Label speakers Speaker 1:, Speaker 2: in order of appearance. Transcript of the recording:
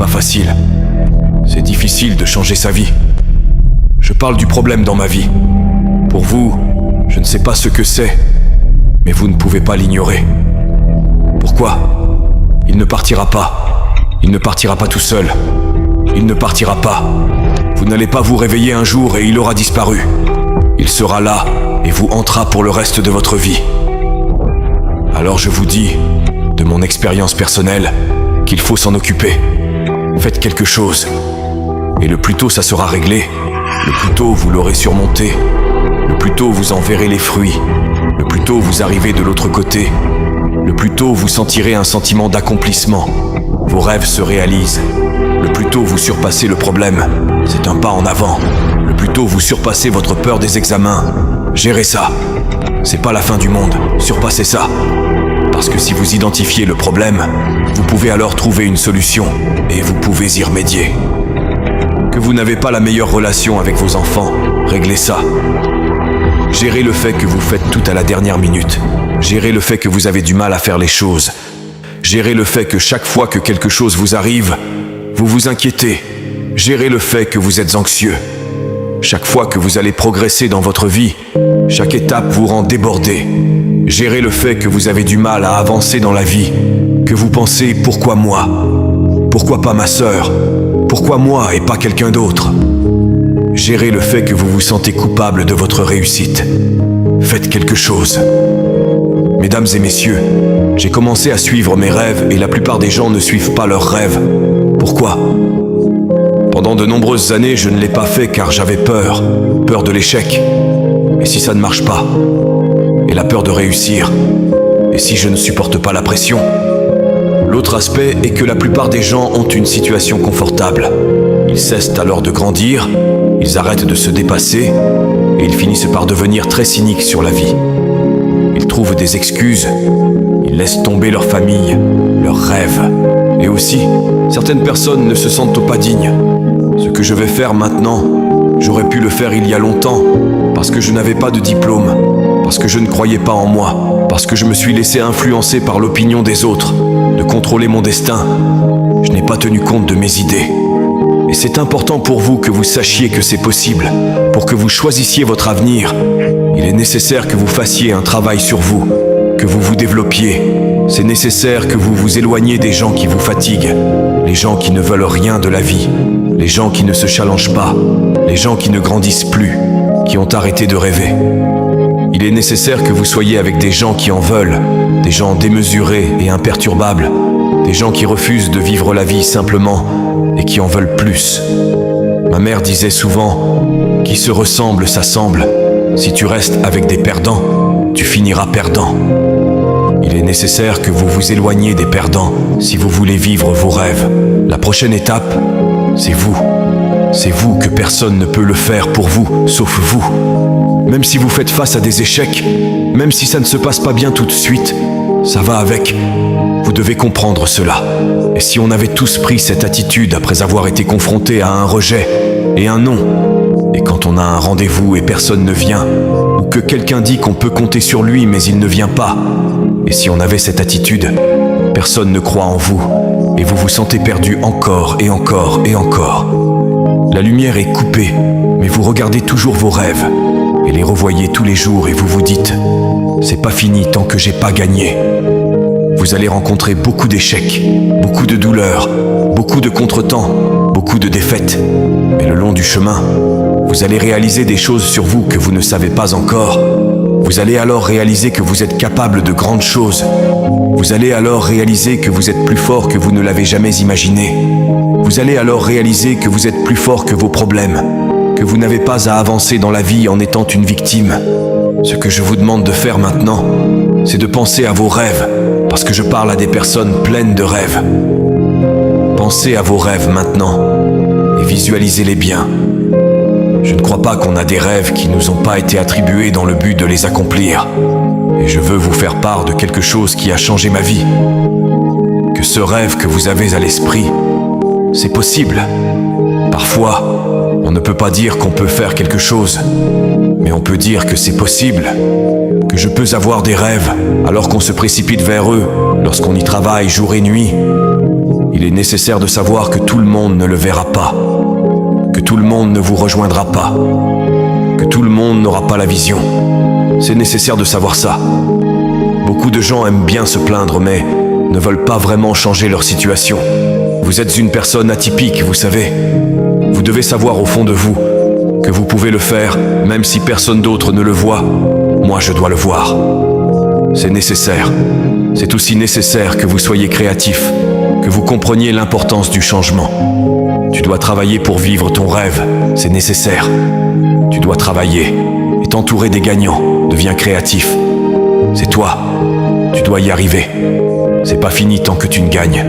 Speaker 1: pas facile. C'est difficile de changer sa vie. Je parle du problème dans ma vie. Pour vous, je ne sais pas ce que c'est, mais vous ne pouvez pas l'ignorer. Pourquoi ? Il ne partira pas. Il ne partira pas tout seul. Il ne partira pas. Vous n'allez pas vous réveiller un jour et il aura disparu. Il sera là et vous hantera pour le reste de votre vie. Alors je vous dis, de mon expérience personnelle, qu'il faut s'en occuper. Faites quelque chose. Et le plus tôt ça sera réglé, le plus tôt vous l'aurez surmonté, le plus tôt vous en verrez les fruits, le plus tôt vous arrivez de l'autre côté, le plus tôt vous sentirez un sentiment d'accomplissement. Vos rêves se réalisent. Le plus tôt vous surpassez le problème, c'est un pas en avant. Le plus tôt vous surpassez votre peur des examens. Gérez ça. C'est pas la fin du monde, surpassez ça. Parce que si vous identifiez le problème, vous pouvez alors trouver une solution et vous pouvez y remédier. Que vous n'avez pas la meilleure relation avec vos enfants, réglez ça. Gérez le fait que vous faites tout à la dernière minute. Gérez le fait que vous avez du mal à faire les choses. Gérez le fait que chaque fois que quelque chose vous arrive, vous vous inquiétez. Gérez le fait que vous êtes anxieux. Chaque fois que vous allez progresser dans votre vie, chaque étape vous rend débordé. Gérez le fait que vous avez du mal à avancer dans la vie, que vous pensez « pourquoi moi ? Pourquoi pas ma sœur ? Pourquoi moi et pas quelqu'un d'autre ?» Gérez le fait que vous vous sentez coupable de votre réussite. Faites quelque chose. Mesdames et messieurs, j'ai commencé à suivre mes rêves et la plupart des gens ne suivent pas leurs rêves. Pourquoi ? Pendant de nombreuses années, je ne l'ai pas fait car j'avais peur. Peur de l'échec. Et si ça ne marche pas ? Et la peur de réussir. Et si je ne supporte pas la pression ? L'autre aspect est que la plupart des gens ont une situation confortable. Ils cessent alors de grandir, ils arrêtent de se dépasser et ils finissent par devenir très cyniques sur la vie. Ils trouvent des excuses, ils laissent tomber leur famille, leurs rêves. Et aussi, certaines personnes ne se sentent pas dignes. Ce que je vais faire maintenant, j'aurais pu le faire il y a longtemps, parce que je n'avais pas de diplôme, parce que je ne croyais pas en moi, parce que je me suis laissé influencer par l'opinion des autres, de contrôler mon destin. Je n'ai pas tenu compte de mes idées. Et c'est important pour vous que vous sachiez que c'est possible. Pour que vous choisissiez votre avenir, il est nécessaire que vous fassiez un travail sur vous, que vous vous développiez. C'est nécessaire que vous vous éloigniez des gens qui vous fatiguent, les gens qui ne veulent rien de la vie, les gens qui ne se challengent pas, les gens qui ne grandissent plus, qui ont arrêté de rêver. Il est nécessaire que vous soyez avec des gens qui en veulent, des gens démesurés et imperturbables, des gens qui refusent de vivre la vie simplement et qui en veulent plus. Ma mère disait souvent « Qui se ressemble s'assemble. Si tu restes avec des perdants, tu finiras perdant. » Il est nécessaire que vous vous éloigniez des perdants si vous voulez vivre vos rêves. La prochaine étape, c'est vous. C'est vous que personne ne peut le faire pour vous, sauf vous. Même si vous faites face à des échecs, même si ça ne se passe pas bien tout de suite, ça va avec. Vous devez comprendre cela. Et si on avait tous pris cette attitude après avoir été confrontés à un rejet et un non, et quand on a un rendez-vous et personne ne vient, ou que quelqu'un dit qu'on peut compter sur lui mais il ne vient pas, et si on avait cette attitude, personne ne croit en vous, et vous vous sentez perdu encore et encore et encore. La lumière est coupée, mais vous regardez toujours vos rêves, et les revoyez tous les jours et vous vous dites « C'est pas fini tant que j'ai pas gagné ». Vous allez rencontrer beaucoup d'échecs, beaucoup de douleurs, beaucoup de contretemps, beaucoup de défaites. Mais le long du chemin, vous allez réaliser des choses sur vous que vous ne savez pas encore. Vous allez alors réaliser que vous êtes capable de grandes choses. Vous allez alors réaliser que vous êtes plus fort que vous ne l'avez jamais imaginé. Vous allez alors réaliser que vous êtes plus fort que vos problèmes, que vous n'avez pas à avancer dans la vie en étant une victime. Ce que je vous demande de faire maintenant, c'est de penser à vos rêves, parce que je parle à des personnes pleines de rêves. Pensez à vos rêves maintenant, et visualisez-les bien. Je ne crois pas qu'on a des rêves qui nous ont pas été attribués dans le but de les accomplir. Et je veux vous faire part de quelque chose qui a changé ma vie. Que ce rêve que vous avez à l'esprit, c'est possible. Parfois, on ne peut pas dire qu'on peut faire quelque chose, mais on peut dire que c'est possible, que je peux avoir des rêves alors qu'on se précipite vers eux, lorsqu'on y travaille jour et nuit. Il est nécessaire de savoir que tout le monde ne le verra pas, que tout le monde ne vous rejoindra pas, que tout le monde n'aura pas la vision. C'est nécessaire de savoir ça. Beaucoup de gens aiment bien se plaindre, mais ne veulent pas vraiment changer leur situation. Vous êtes une personne atypique, vous savez. Vous devez savoir au fond de vous que vous pouvez le faire, même si personne d'autre ne le voit. Moi, je dois le voir. C'est nécessaire. C'est aussi nécessaire que vous soyez créatif, que vous compreniez l'importance du changement. Tu dois travailler pour vivre ton rêve, c'est nécessaire. Tu dois travailler et t'entourer des gagnants. Deviens créatif. C'est toi. Tu dois y arriver. C'est pas fini tant que tu ne gagnes.